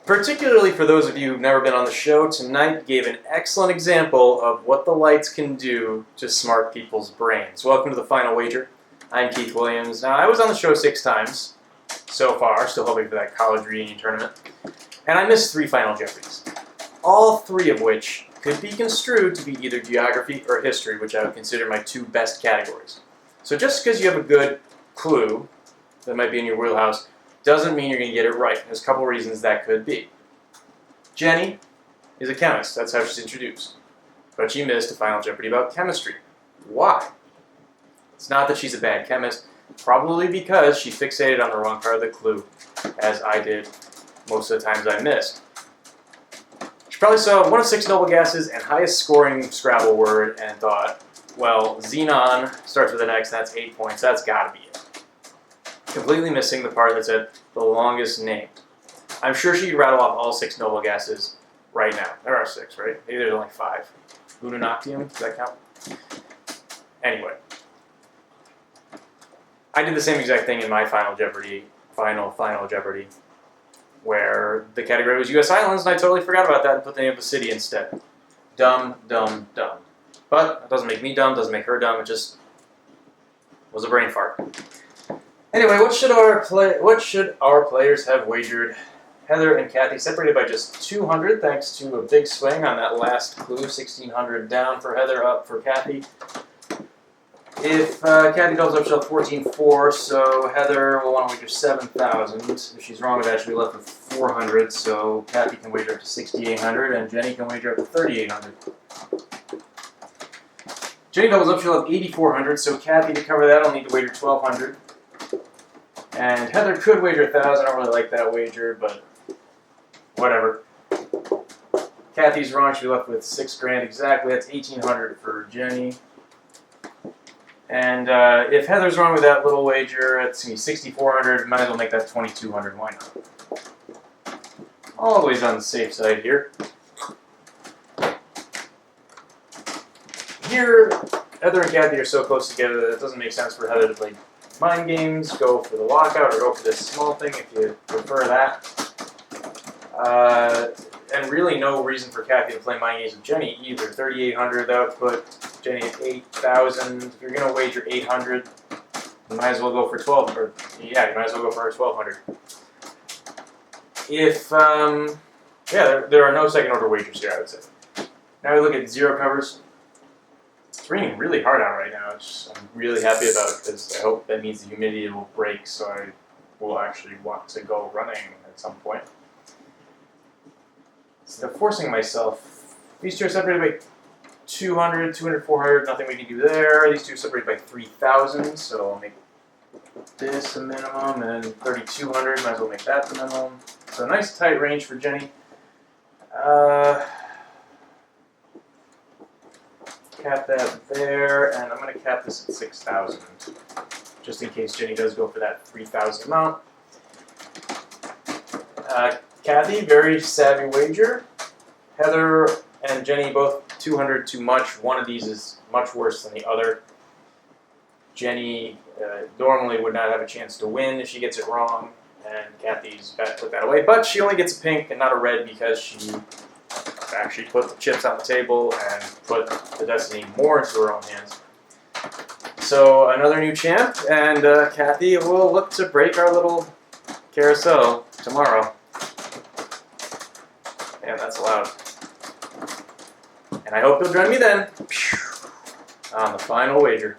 Particularly for those of you who've never been on the show, tonight gave an excellent example of what the lights can do to smart people's brains. Welcome to the Final Wager. I'm Keith Williams. Now, I was on the show 6 times so far, still hoping for that college reunion tournament, and I missed 3 Final Jeopardies, all 3 of which could be construed to be either geography or history, which I would consider my 2 best categories. So just because you have a good clue that might be in your wheelhouse doesn't mean you're going to get it right. There's a couple reasons that could be. Jenny is a chemist. That's how she's introduced. But she missed a Final Jeopardy about chemistry. Why? It's not that she's a bad chemist. Probably because she fixated on the wrong part of the clue, as I did most of the times I missed. She probably saw one of 6 noble gases and highest scoring Scrabble word and thought, well, xenon starts with an X, that's 8 points. That's got to be it. Completely missing the part that said the longest name. I'm sure she could rattle off all 6 noble gases right now. There are 6, right? Maybe there's only 5. Lunanoctium, does that count? Anyway. I did the same exact thing in my Final Jeopardy, where the category was U.S. islands, and I totally forgot about that and put the name of a city instead. Dumb, dumb, dumb. But it doesn't make me dumb, doesn't make her dumb, it just was a brain fart. Anyway, what should our players have wagered? Heather and Kathy separated by just 200, thanks to a big swing on that last clue. 1,600 down for Heather, up for Kathy. If Kathy doubles up, she'll have 14,400, so Heather will want to wager 7,000. If she's wrong with that, she'll be left with 400, so Kathy can wager up to 6,800, and Jenny can wager up to 3,800. Jenny doubles up, she'll have 8,400, so Kathy, to cover that, will need to wager 1,200. And Heather could wager 1,000. I don't really like that wager, but whatever. Kathy's wrong. She'll be left with $6,000 exactly. That's 1,800 for Jenny. And if Heather's wrong with that little wager, it's going to be 6,400. Might as well make that 2,200. Why not? Always on the safe side here. Here, Heather and Kathy are so close together that it doesn't make sense for Heather to play mind games, go for the lockout, or go for this small thing if you prefer that. And really no reason for Kathy to play mind games with Jenny either. 3,800, that would put Jenny at 8,000. If you're going to wager 800, you might as well go for 12. Or yeah, you might as well go for 1,200. If there are no second order wagers here, I would say. Now we look at zero covers. It's raining really hard out right now, which I'm really happy about because I hope that means the humidity will break, so I will actually want to go running at some point. Instead of forcing myself, these 2 are separated by 200, 200, 400, nothing we can do there. These 2 are separated by 3,000, so I'll make this a minimum, and 3,200, might as well make that the minimum. So a nice tight range for Jenny. Cap that there, and I'm going to cap this at 6,000, just in case Jenny does go for that 3,000 amount. Kathy, very savvy wager. Heather and Jenny both 200 too much. One of these is much worse than the other. Jenny normally would not have a chance to win if she gets it wrong, and Kathy's got to put that away. But she only gets a pink and not a red because she actually put the chips on the table and put the destiny more into her own hands. So another new champ, and Kathy will look to break our little carousel tomorrow. Yeah, that's loud. And I hope you'll join me then on the Final Wager.